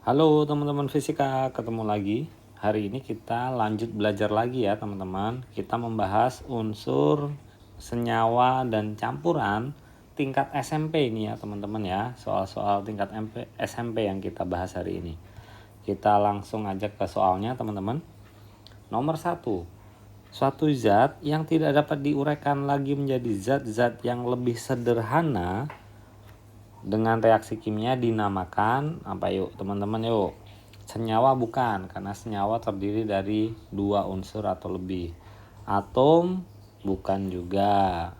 Halo teman-teman fisika, ketemu lagi. Hari ini kita lanjut belajar lagi ya teman-teman. Kita membahas unsur, senyawa, dan campuran tingkat SMP ini ya teman-teman ya. Soal-soal tingkat SMP yang kita bahas hari ini. Kita langsung aja ke soalnya teman-teman. Nomor 1. Suatu zat yang tidak dapat diuraikan lagi menjadi zat-zat yang lebih sederhana dengan reaksi kimia dinamakan apa yuk teman-teman yuk? Senyawa bukan, karena senyawa terdiri dari 2 unsur atau lebih. Atom bukan juga.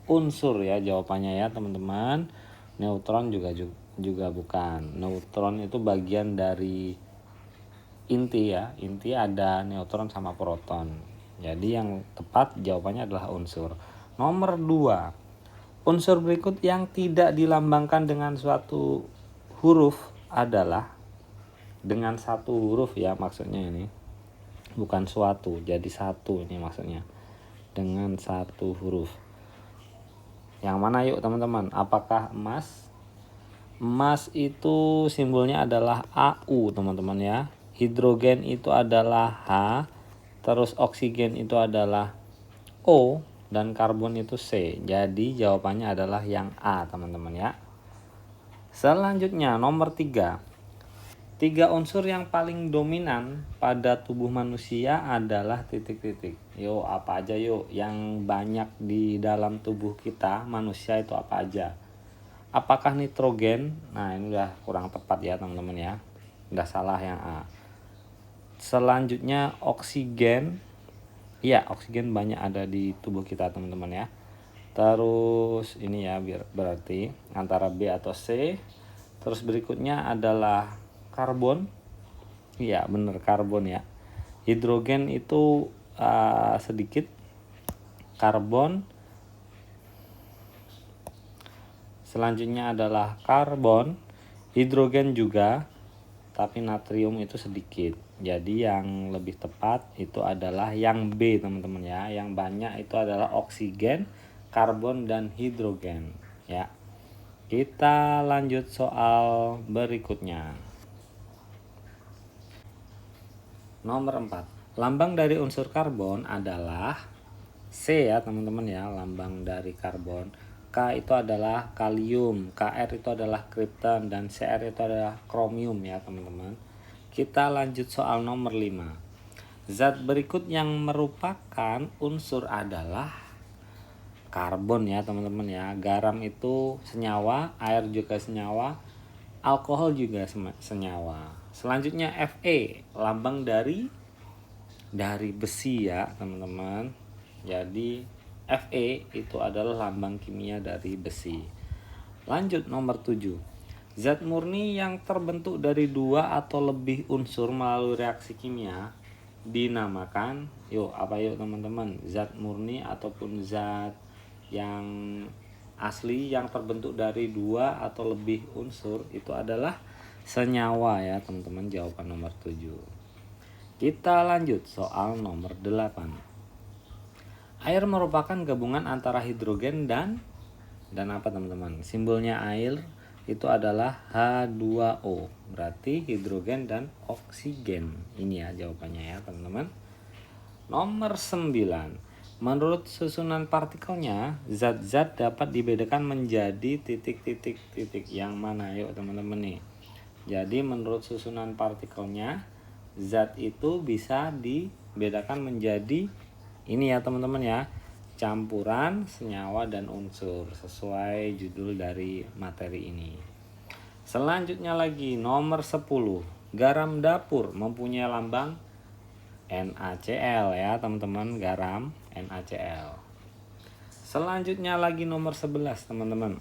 Unsur ya jawabannya ya teman-teman. Neutron juga bukan. Neutron itu bagian dari inti ya. Inti ada neutron sama proton. Jadi yang tepat jawabannya adalah unsur. Nomor 2. Unsur berikut yang tidak dilambangkan dengan suatu huruf adalah dengan satu huruf ya maksudnya ini. Bukan suatu, jadi satu ini maksudnya. Dengan satu huruf. Yang mana yuk teman-teman? Apakah emas? Emas itu simbolnya adalah AU teman-teman ya. Hidrogen itu adalah H. Terus oksigen itu adalah O. Dan karbon itu C. Jadi jawabannya adalah yang A teman-teman ya. Selanjutnya nomor 3. 3 unsur yang paling dominan pada tubuh manusia adalah titik-titik. Yuk apa aja yuk yang banyak di dalam tubuh kita manusia itu apa aja? Apakah nitrogen? Nah ini udah kurang tepat ya teman-teman ya. Udah salah yang A. Selanjutnya oksigen. Iya, oksigen banyak ada di tubuh kita teman-teman ya. Terus ini ya berarti antara B atau C. Terus berikutnya adalah karbon. Iya, bener karbon ya. Hidrogen itu sedikit. Karbon. Selanjutnya adalah karbon. Hidrogen juga. Tapi natrium itu sedikit. Jadi yang lebih tepat itu adalah yang B teman-teman ya. Yang banyak itu adalah oksigen, karbon, dan hidrogen ya. Kita lanjut soal berikutnya. Nomor 4. Lambang dari unsur karbon adalah C ya teman-teman ya. Lambang dari karbon. K itu adalah kalium, Kr itu adalah kripton, dan Cr itu adalah kromium ya teman-teman. Kita lanjut soal nomor 5. Zat berikut yang merupakan unsur adalah karbon ya teman-teman ya. Garam itu senyawa, air juga senyawa, alkohol juga senyawa. Selanjutnya Fe, lambang dari besi ya teman-teman. Jadi Fe itu adalah lambang kimia dari besi. Lanjut nomor 7. Zat murni yang terbentuk dari 2 atau lebih unsur melalui reaksi kimia dinamakan apa yuk teman-teman? Zat murni ataupun zat yang asli yang terbentuk dari 2 atau lebih unsur itu adalah senyawa ya teman-teman. Jawaban nomor 7. Kita lanjut soal nomor 8. Air merupakan gabungan antara hidrogen dan apa teman-teman? Simbolnya air itu adalah H2O. Berarti hidrogen dan oksigen. Ini ya jawabannya ya teman-teman. Nomor 9. Menurut susunan partikelnya, zat-zat dapat dibedakan menjadi titik-titik-titik. Yang mana yuk teman-teman nih? Jadi menurut susunan partikelnya, zat itu bisa dibedakan menjadi ini ya teman-teman ya. Campuran, senyawa, dan unsur sesuai judul dari materi ini. Selanjutnya lagi nomor 10. Garam dapur mempunyai lambang NaCl ya teman-teman. Garam NaCl. Selanjutnya lagi nomor 11 teman-teman.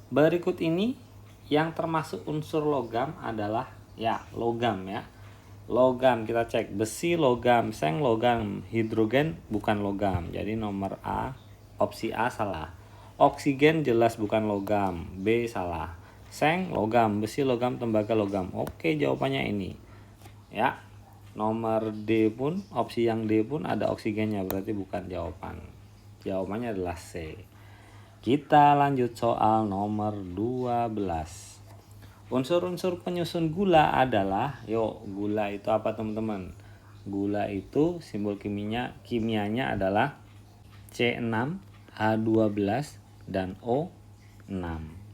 Berikut ini yang termasuk unsur logam adalah logam ya. Logam kita cek, besi logam, seng logam, hidrogen bukan logam. Jadi nomor A, opsi A salah. Oksigen jelas bukan logam, B salah. Seng logam, besi logam, tembaga logam. Oke, jawabannya ini. Ya. Nomor D pun, opsi yang D pun ada oksigennya, berarti bukan jawaban. Jawabannya adalah C. Kita lanjut soal nomor 12. Unsur-unsur penyusun gula adalah, yuk, gula itu apa teman-teman? Gula itu simbol kimianya adalah C6H12 dan O6.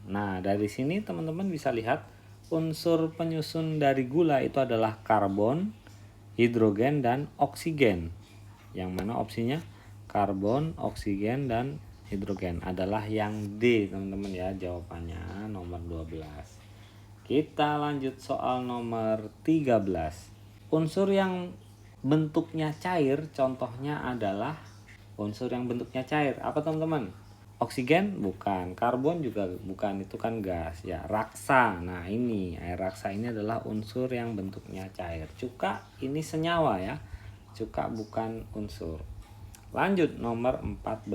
Nah, dari sini teman-teman bisa lihat unsur penyusun dari gula itu adalah karbon, hidrogen, dan oksigen. Yang mana opsinya karbon, oksigen, dan hidrogen adalah yang D teman-teman ya, jawabannya nomor 12. Kita lanjut soal nomor 13. Unsur yang bentuknya cair contohnya adalah unsur yang bentuknya cair. Apa teman-teman? Oksigen bukan, karbon juga bukan, itu kan gas ya. Raksa. Nah, ini air raksa ini adalah unsur yang bentuknya cair. Cuka ini senyawa ya. Cuka bukan unsur. Lanjut nomor 14.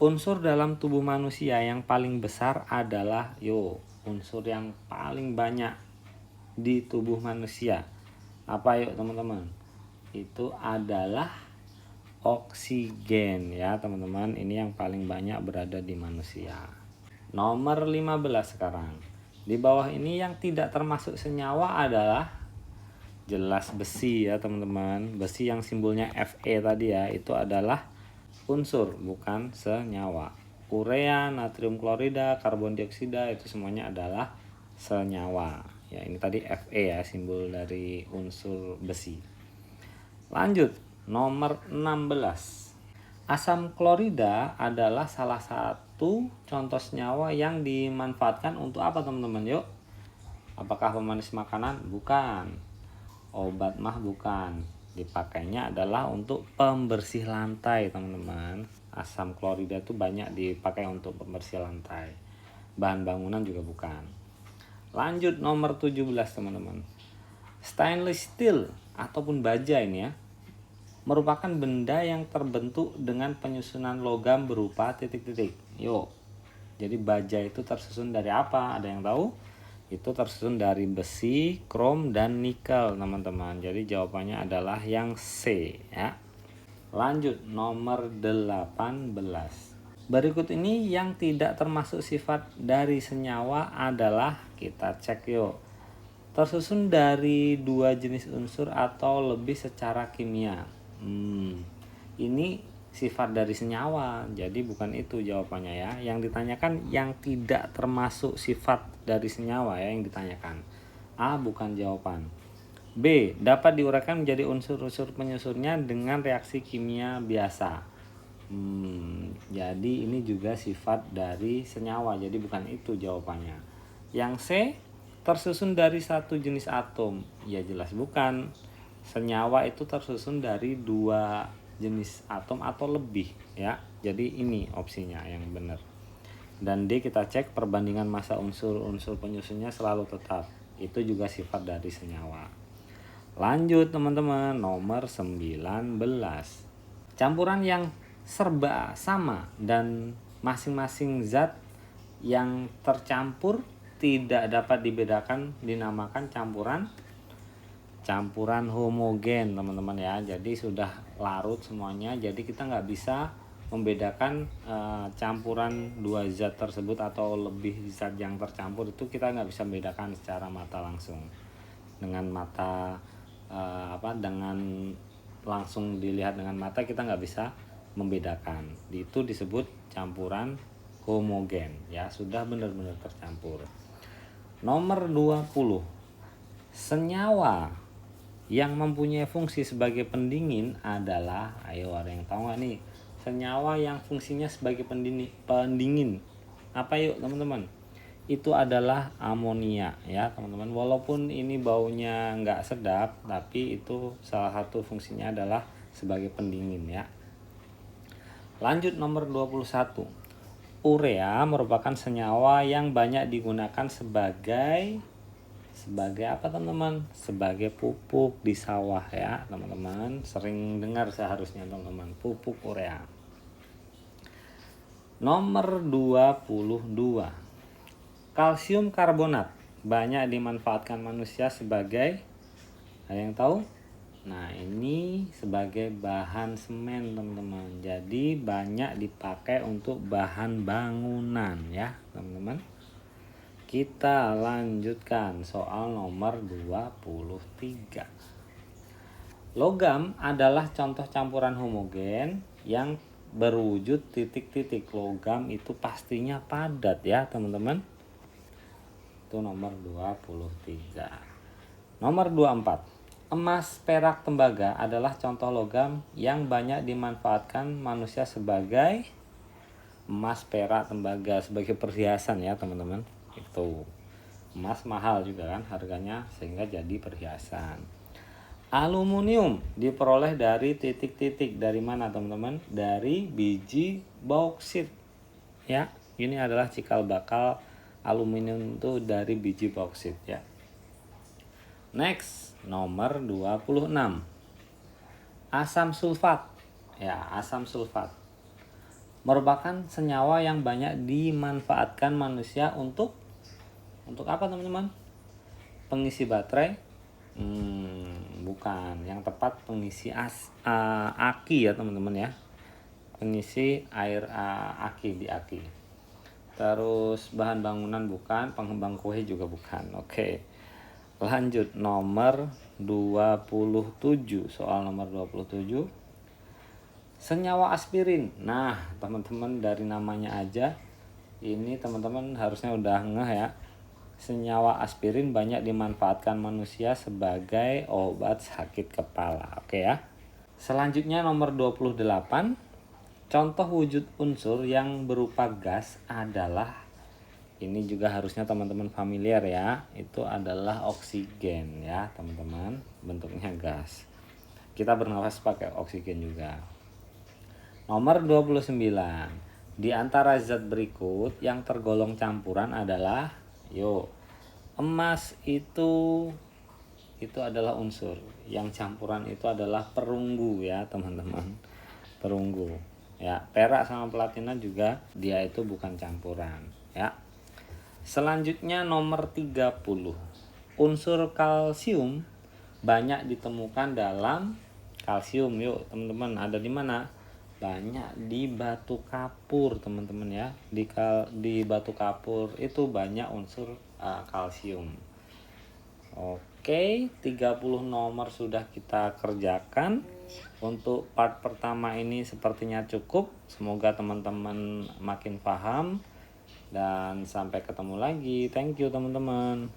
Unsur dalam tubuh manusia yang paling besar adalah unsur yang paling banyak di tubuh manusia. Apa yuk teman-teman? Itu adalah oksigen ya teman-teman. Ini yang paling banyak berada di manusia. Nomor 15 sekarang. Di bawah ini yang tidak termasuk senyawa adalah jelas besi ya teman-teman. Besi yang simbolnya Fe tadi ya, itu adalah unsur bukan senyawa. Urea, natrium klorida, karbon dioksida itu semuanya adalah senyawa. Ya, ini tadi Fe ya, simbol dari unsur besi. Lanjut, nomor 16. Asam klorida adalah salah satu contoh senyawa yang dimanfaatkan untuk apa teman-teman? Yuk. Apakah pemanis makanan? Bukan. Obat mah bukan. Dipakainya adalah untuk pembersih lantai teman-teman. Asam klorida itu banyak dipakai untuk pembersih lantai. Bahan bangunan juga bukan. Lanjut nomor 17 teman-teman. Stainless steel ataupun baja ini ya, merupakan benda yang terbentuk dengan penyusunan logam berupa titik-titik. Yuk. Jadi baja itu tersusun dari apa? Ada yang tahu? Itu tersusun dari besi, krom, dan nikel teman-teman. Jadi jawabannya adalah yang C ya. Lanjut nomor 18. Berikut ini yang tidak termasuk sifat dari senyawa adalah, kita cek yuk, tersusun dari 2 jenis unsur atau lebih secara kimia. Ini sifat dari senyawa, jadi bukan itu jawabannya ya. Yang ditanyakan yang tidak termasuk sifat dari senyawa ya yang ditanyakan. A bukan jawaban. B dapat diuraikan menjadi unsur-unsur penyusunnya dengan reaksi kimia biasa. Jadi ini juga sifat dari senyawa, jadi bukan itu jawabannya. Yang C tersusun dari satu jenis atom, ya jelas bukan. Senyawa itu tersusun dari 2 jenis atom atau lebih ya. Jadi ini opsinya yang benar. Dan D kita cek perbandingan massa unsur-unsur penyusunnya selalu tetap. Itu juga sifat dari senyawa. Lanjut teman-teman, nomor 19. Campuran yang serba sama dan masing-masing zat yang tercampur tidak dapat dibedakan dinamakan campuran homogen teman-teman ya. Jadi sudah larut semuanya, jadi kita nggak bisa membedakan campuran 2 zat tersebut atau lebih zat yang tercampur, itu kita nggak bisa membedakan secara mata langsung. Dengan mata dengan langsung dilihat dengan mata kita nggak bisa membedakan. Itu disebut campuran homogen ya, sudah benar-benar tercampur. Nomor 20. Senyawa yang mempunyai fungsi sebagai pendingin adalah, ayo ada yang tahu nggak nih? Senyawa yang fungsinya sebagai pendingin apa yuk teman-teman? Itu adalah amonia ya teman-teman. Walaupun ini baunya nggak sedap, tapi itu salah satu fungsinya adalah sebagai pendingin ya. Lanjut nomor 21. Urea merupakan senyawa yang banyak digunakan sebagai apa teman-teman? Sebagai pupuk di sawah ya teman-teman. Sering dengar seharusnya teman-teman, pupuk urea. Nomor 22. Kalsium karbonat banyak dimanfaatkan manusia sebagai, ada yang tahu? Nah, ini sebagai bahan semen teman-teman. Jadi banyak dipakai untuk bahan bangunan ya teman-teman. Kita lanjutkan soal nomor 23. Logam adalah contoh campuran homogen yang berwujud titik-titik. Logam itu pastinya padat ya teman-teman. Itu nomor 23. Nomor 24. Emas, perak, tembaga adalah contoh logam yang banyak dimanfaatkan manusia sebagai emas, perak, tembaga sebagai perhiasan ya teman-teman. Itu emas mahal juga kan harganya sehingga jadi perhiasan. Aluminium diperoleh dari titik-titik. Dari mana teman-teman? Dari biji bauksit ya. Ini adalah cikal bakal aluminium itu dari biji bauksit ya. Next, nomor 26. Asam sulfat. Ya, asam sulfat merupakan senyawa yang banyak dimanfaatkan manusia untuk apa teman-teman? Pengisi baterai? Bukan. Yang tepat pengisi aki ya teman-teman ya. Pengisi air aki di aki. Terus bahan bangunan bukan, pengembang kue juga bukan. Oke. Lanjut nomor 27. Soal nomor 27. Senyawa aspirin. Nah, teman-teman dari namanya aja ini teman-teman harusnya udah ngeh ya. Senyawa aspirin banyak dimanfaatkan manusia sebagai obat sakit kepala. Oke ya. Selanjutnya nomor 28. Contoh wujud unsur yang berupa gas adalah, ini juga harusnya teman-teman familiar ya. Itu adalah oksigen ya, teman-teman. Bentuknya gas. Kita bernapas pakai oksigen juga. Nomor 29. Di antara zat berikut yang tergolong campuran adalah emas itu adalah unsur. Yang campuran itu adalah perunggu ya, teman-teman. Perunggu. Ya, perak sama platina juga dia itu bukan campuran, ya. Selanjutnya nomor 30. Unsur kalsium banyak ditemukan dalam kalsium. Yuk, teman-teman, ada di mana? Banyak di batu kapur teman-teman ya. Di batu kapur itu banyak unsur kalsium. Oke, 30 nomor sudah kita kerjakan. Untuk part pertama ini sepertinya cukup. Semoga teman-teman makin paham dan sampai ketemu lagi. Thank you teman-teman.